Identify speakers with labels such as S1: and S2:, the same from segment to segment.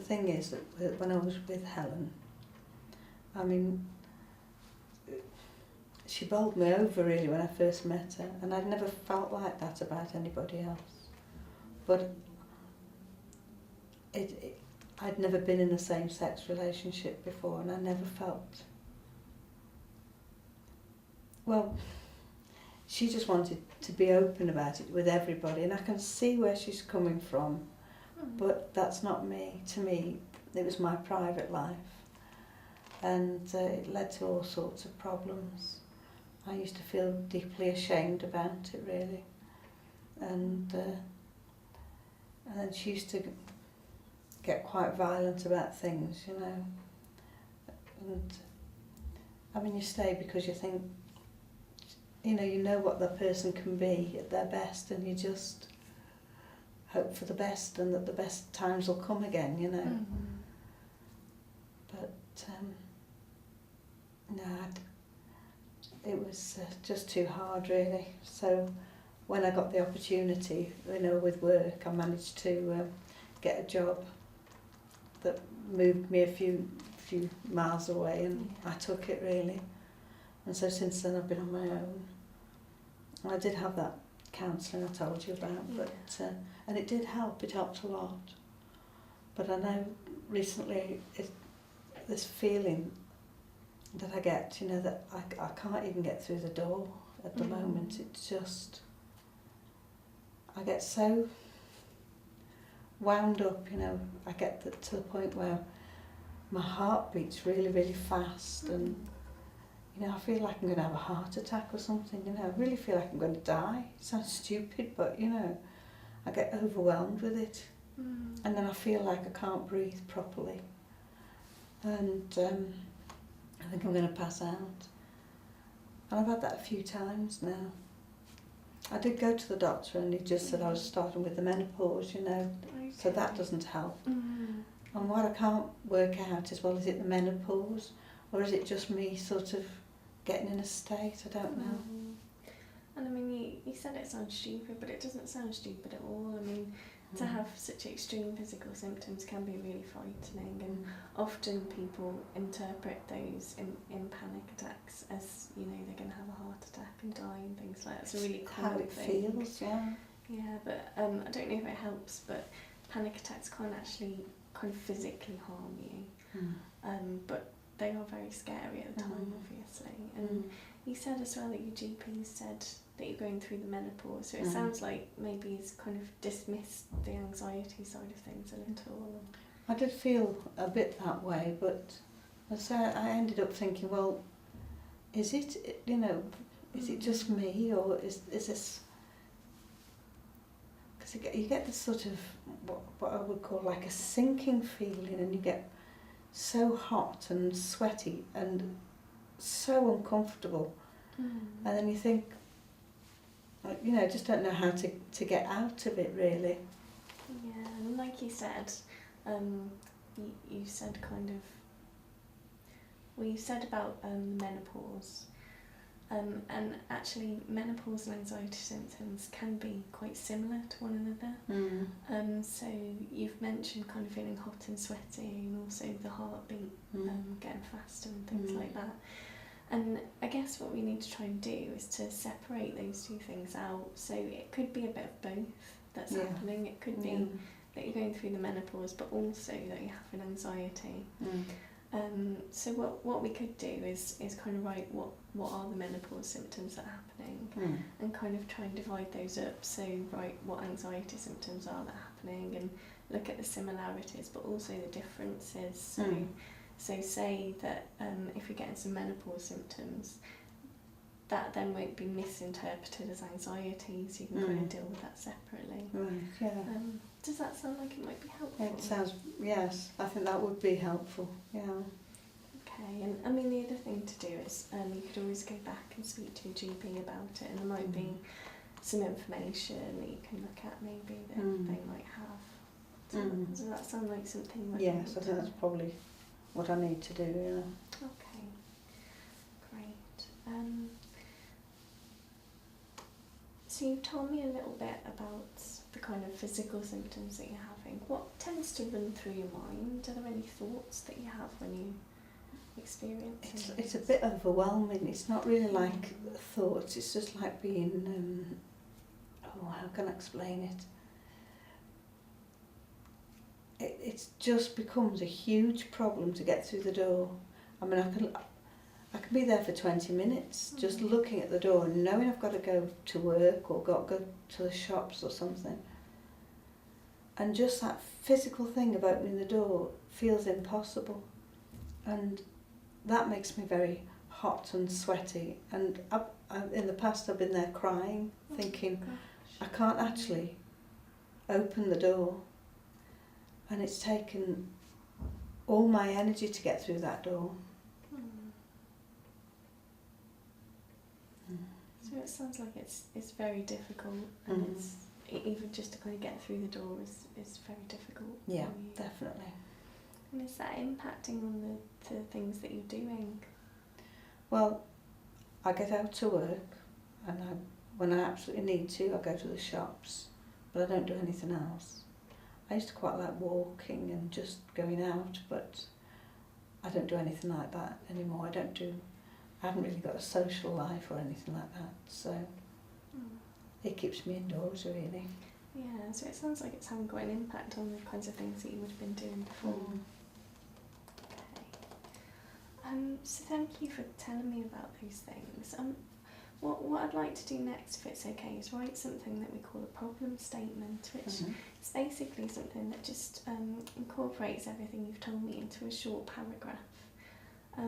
S1: thing is that when I was with Helen, I mean, she bowled me over really when I first met her, and I'd never felt like that about anybody else. But I'd never been in a same-sex relationship before, and I never felt... Well, she just wanted to be open about it with everybody, and I can see where she's coming from, but that's not me. To me, it was my private life, and it led to all sorts of problems. I used to feel deeply ashamed about it, really, and then she used to get quite violent about things, you know. And I mean, you stay because you think, you know what the person can be at their best, and you just hope for the best and that the best times will come again, you know.
S2: Mm-hmm.
S1: But no, it was just too hard, really. So when I got the opportunity, with work, I managed to get a job that moved me a few miles away, and I took it, really. And so since then I've been on my own. And I did have that counselling I told you about, but and it did help. It helped a lot. But I know recently this feeling that I get, that I can't even get through the door at the moment. It's just, I get so wound up, I get to the point where my heart beats really, really fast, and I feel like I'm going to have a heart attack or something, I really feel like I'm going to die. It sounds stupid, but, I get overwhelmed with it. And then I feel like I can't breathe properly. And I think I'm going to pass out. And I've had that a few times now. I did go to the doctor, and he just said I was starting with the menopause, so that doesn't help. And what I can't work out is, is it the menopause, or is it just me sort of getting in a state? I don't know.
S2: And I mean, you said it sounds stupid, but it doesn't sound stupid at all. I mean, to have such extreme physical symptoms can be really frightening, and often people interpret those in panic attacks as, they're going to have a heart attack and die and things like that. It's a really common
S1: how it
S2: thing.
S1: feels, yeah.
S2: Yeah, but I don't know if it helps, but panic attacks can't actually kind of physically harm you. But they are very scary at the time, obviously. And you said as well that your GP said that you're going through the menopause, so it sounds like maybe he's kind of dismissed the anxiety side of things a little.
S1: I did feel a bit that way, but I ended up thinking, well, is it, is it just me, or is this... Because you get this sort of, what I would call like a sinking feeling, and you get so hot and sweaty and so uncomfortable. And then you think, I just don't know how to get out of it, really.
S2: Yeah, and like you said, you said kind of, you said about menopause, and actually menopause and anxiety symptoms can be quite similar to one another. So you've mentioned kind of feeling hot and sweaty, and also the heartbeat getting faster and things like that. And I guess what we need to try and do is to separate those two things out. So it could be a bit of both that's happening. It could be that you're going through the menopause, but also that you're having anxiety. So what we could do is kind of write what are the menopause symptoms that are happening, and kind of try and divide those up. So write what anxiety symptoms are that are happening, and look at the similarities, but also the differences. So say that if you're getting some menopause symptoms, that then won't be misinterpreted as anxiety, so you can kind of deal with that separately.
S1: Right, yeah.
S2: Does that sound like it might be helpful?
S1: It sounds, yes, I think that would be helpful, yeah.
S2: Okay, and I mean the other thing to do is you could always go back and speak to your GP about it, and there might be some information that you can look at maybe that they might have. Does that sound like something that
S1: Yes, I think that's probably what I need to do, yeah.
S2: Okay, great. So you've told me a little bit about the the kind of physical symptoms that you're having, what tends to run through your mind? Are there any thoughts that you have when you experience
S1: It's a bit overwhelming. It's not really like thoughts. It's just like being, how can I explain it? It just becomes a huge problem to get through the door. I mean, I can be there for 20 minutes just looking at the door and knowing I've got to go to work or got to go to the shops or something. And just that physical thing of opening the door feels impossible. And that makes me very hot and sweaty. And in the past I've been there crying, thinking, I can't actually open the door. And it's taken all my energy to get through that door.
S2: So it sounds like it's very difficult, and it's even just to kind of get through the door is very difficult.
S1: Yeah,
S2: for you.
S1: definitely.
S2: And is that impacting on the things that you're doing?
S1: Well, I get out to work, and when I absolutely need to, I go to the shops, but I don't do anything else. I used to quite like walking and just going out, but I don't do anything like that anymore. I haven't really got a social life or anything like that, so it keeps me indoors really.
S2: Yeah, so it sounds like it's having quite an impact on the kinds of things that you would have been doing before. Okay. So thank you for telling me about those things. What I'd like to do next, if it's okay, is write something that we call a problem statement, which is basically something that just incorporates everything you've told me into a short paragraph.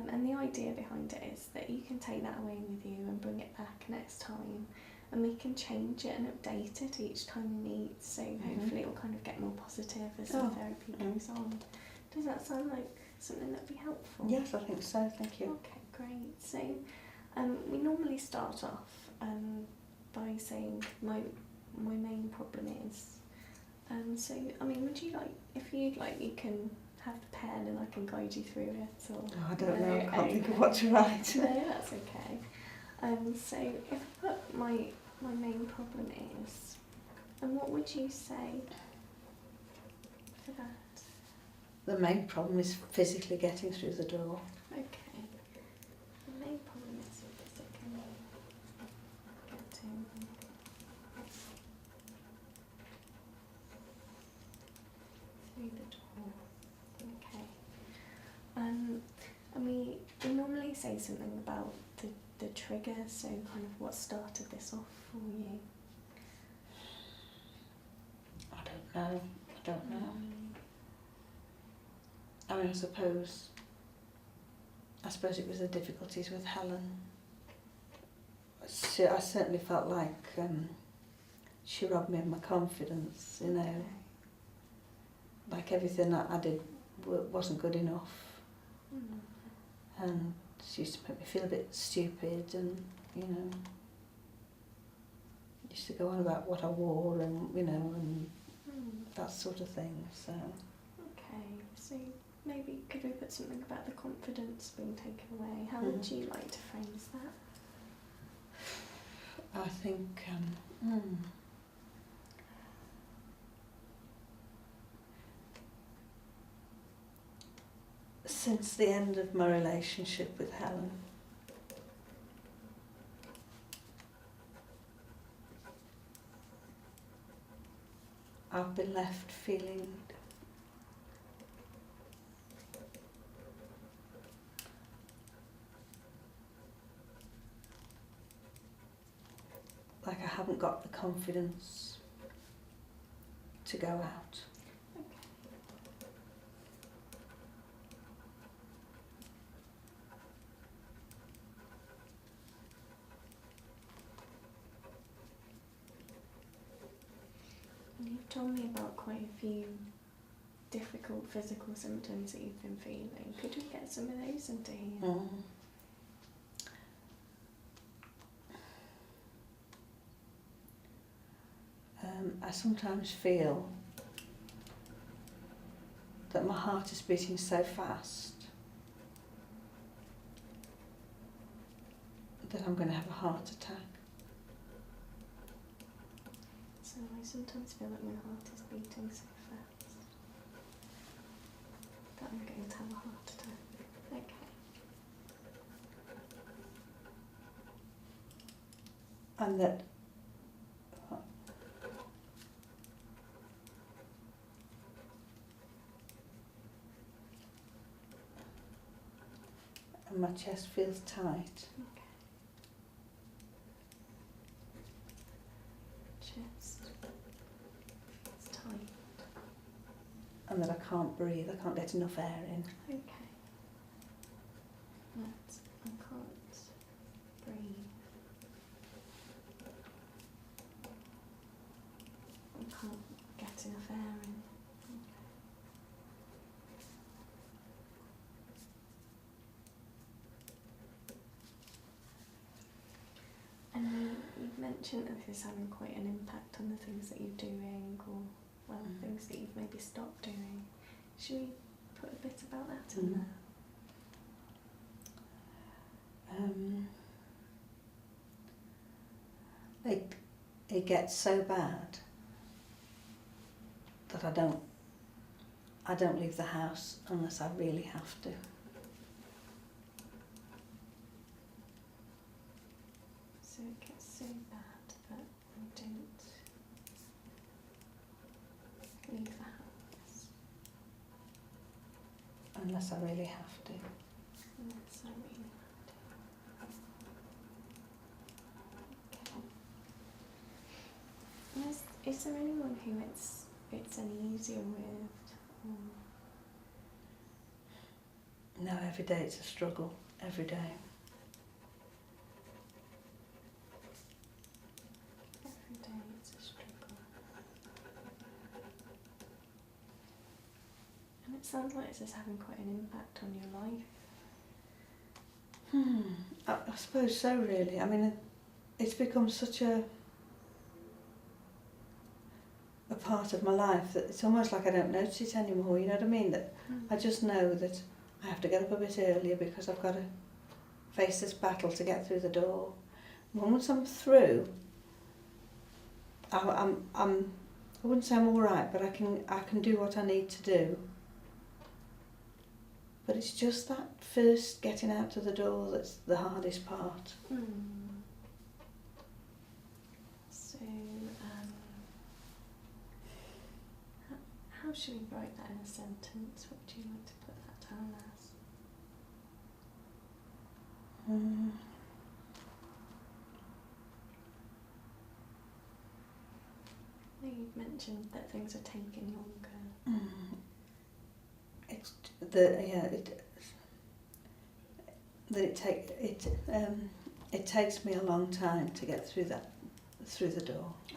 S2: And the idea behind it is that you can take that away with you and bring it back next time, and we can change it and update it each time we meet, so hopefully it'll kind of get more positive as the therapy goes on. Does that sound like something that would be helpful?
S1: Yes, I think so, thank you.
S2: Okay, great. So we normally start off by saying my main problem is. So, I mean, would you like, if you'd like, you can have the pen and I can guide you through it, or...
S1: I don't know, I can't think of what to write.
S2: No, that's okay. So if I put my main problem is, and what would you say for that?
S1: The main problem is physically getting through the door.
S2: Okay. The main problem is physically getting through the door. Okay. And we normally say something about the trigger, so kind of what started this off for you.
S1: I don't know. I mean, I suppose it was the difficulties with Helen. I certainly felt like she robbed me of my confidence, you know.
S2: Okay.
S1: Like everything that I did wasn't good enough. And she used to make me feel a bit stupid, and, you know, used to go on about what I wore and, you know, and that sort of thing, so.
S2: Okay, so maybe could we put something about the confidence being taken away? How would you like to phrase that?
S1: I think, since the end of my relationship with Helen, I've been left feeling like I haven't got the confidence to go out.
S2: You've told me about quite a few difficult physical symptoms that you've been feeling. Could we get some of those into here?
S1: I sometimes feel that my heart is beating so fast that I'm going to have a heart attack.
S2: So I sometimes feel like my heart is beating so fast that I'm going to have a heart attack. Okay.
S1: And that and my chest feels tight.
S2: Okay. Chest. It's tight.
S1: And that I can't breathe, I can't get enough air in.
S2: Okay. That I can't breathe. I can't get enough air in. And you've mentioned that this is having quite an impact on the things that you're doing, or well, things that you've maybe stopped doing. Should we put a bit about that in there?
S1: It gets so bad that I don't leave the house unless I really have to.
S2: So it gets so bad that I don't leave the house
S1: Unless I really have to.
S2: unless I really have to. Okay. And is there anyone who it's any easier with?
S1: No, every day it's a struggle. Every day.
S2: Every day it's a struggle. And it sounds like this is having quite an impact on your life.
S1: I suppose so, really. I mean, it's become such a part of my life that it's almost like I don't notice it anymore, you know what I mean? That I just know that I have to get up a bit earlier because I've got to face this battle to get through the door. Once I'm through, I wouldn't say I'm all right, but I can do what I need to do. But it's just that first getting out to the door that's the hardest part.
S2: So, how should we write that in a sentence? What would you like to put that down as? You've mentioned that things are taking longer.
S1: It's it takes me a long time to get through the door.
S2: Okay.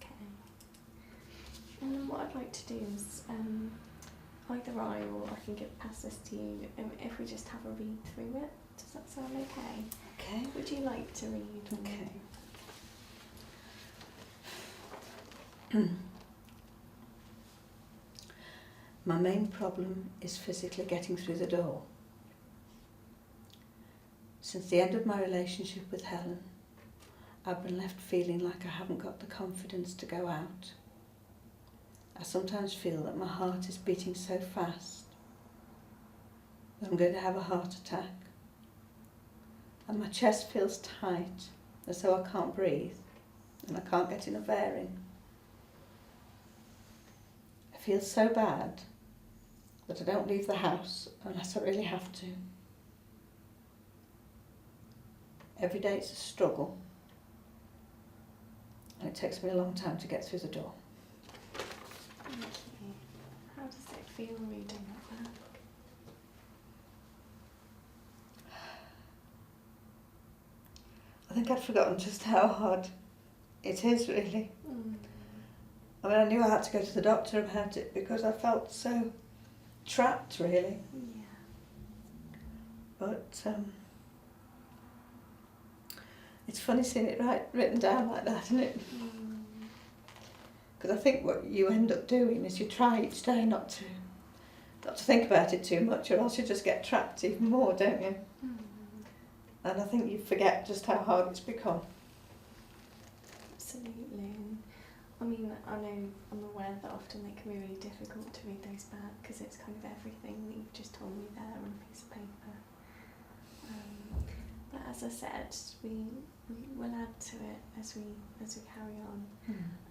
S2: Okay. And then what I'd like to do is either I or I can pass this to you if we just have a read through it. Does that sound okay?
S1: Okay.
S2: Would you like to read?
S1: Okay. My main problem is physically getting through the door. Since the end of my relationship with Helen, I've been left feeling like I haven't got the confidence to go out. I sometimes feel that my heart is beating so fast that I'm going to have a heart attack. And my chest feels tight, as though I can't breathe, and I can't get enough air in. I feel so bad that I don't leave the house unless I really have to. Every day it's a struggle, and it takes me a long time to get through the door.
S2: Thank you. How does it feel reading that back?
S1: I think I'd forgotten just how hard it is, really. I mean, I knew I had to go to the doctor about it because I felt so trapped, really.
S2: Yeah.
S1: But it's funny seeing it written down like that, isn't it? Because I think what you end up doing is you try each day not to think about it too much, or else you just get trapped even more, don't you?
S2: Mm.
S1: And I think you forget just how hard it's become.
S2: Absolutely. And I mean, I'm aware that often they can be really difficult to read those back because it's kind of everything that you've just told me there on a piece of paper. But as I said, we will add to it as we carry on,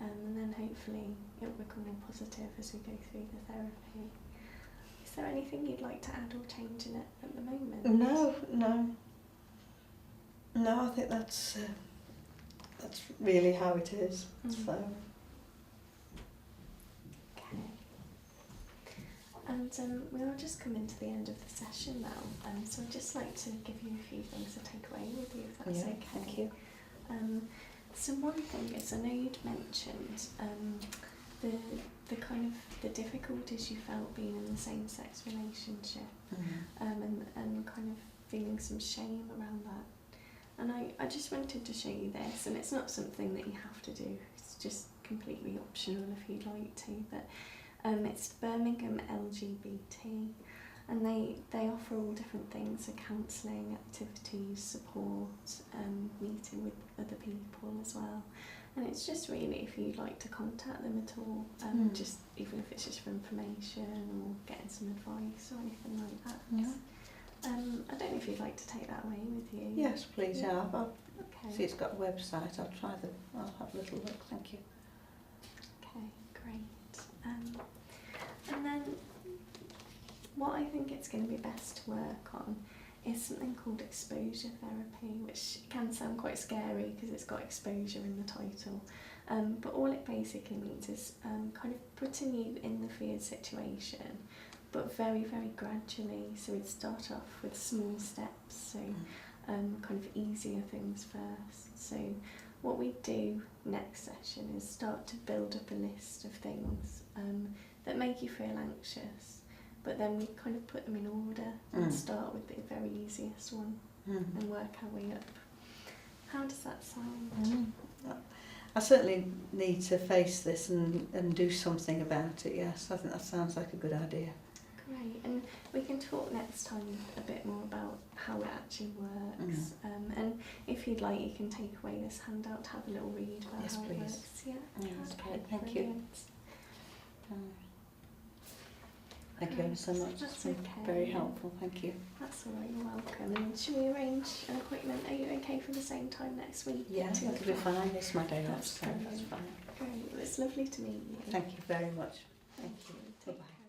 S2: and then hopefully it will become more positive as we go through the therapy. Is there anything you'd like to add or change in it at the moment?
S1: No, I think that's really how it is. So.
S2: Okay. And we are just coming to the end of the session now, so I'd just like to give you a few things to take away with you, if that's okay.
S1: Thank you.
S2: So one thing is, I know you'd mentioned the kind of the difficulties you felt being in the same-sex relationship, and kind of feeling some shame around that. And I just wanted to show you this, and it's not something that you have to do, it's just completely optional if you'd like to, but it's Birmingham LGBT, and they offer all different things, so counselling, activities, support, meeting with other people as well. And it's just really if you'd like to contact them at all, just even if it's just for information or getting some advice or anything like that.
S1: Yeah.
S2: I don't know if you'd like to take that away with you.
S1: Yes, please. Yeah.
S2: Okay.
S1: See, it's got a website. I'll have a little look. Thank you.
S2: Okay, great. And then what I think it's going to be best to work on is something called exposure therapy, which can sound quite scary because it's got exposure in the title. But all it basically means is kind of putting you in the feared situation, but very, very gradually. So we'd start off with small steps, so kind of easier things first. So what we do next session is start to build up a list of things that make you feel anxious, but then we kind of put them in order and start with the very easiest one and work our way up. How does that sound?
S1: I certainly need to face this and do something about it, yes. I think that sounds like a good idea.
S2: Great, and we can talk next time a bit more about how it actually works. And if you'd like, you can take away this handout to have a little read about
S1: Yes,
S2: how
S1: please.
S2: it works. Yeah,
S1: Yes,
S2: okay,
S1: great, thank you.
S2: brilliant.
S1: Thank you ever so much.
S2: That's
S1: It's been
S2: okay.
S1: very helpful, thank you.
S2: That's all right, you're welcome. And should we arrange an appointment? Are you okay for the same time next week?
S1: Yeah,
S2: 2
S1: that'll be
S2: o'clock?
S1: fine. It's my day off,
S2: That's
S1: so that's
S2: brilliant.
S1: fine.
S2: Great, well, it's lovely to meet you.
S1: Thank you very much. Thank you.
S2: Take
S1: Bye-bye.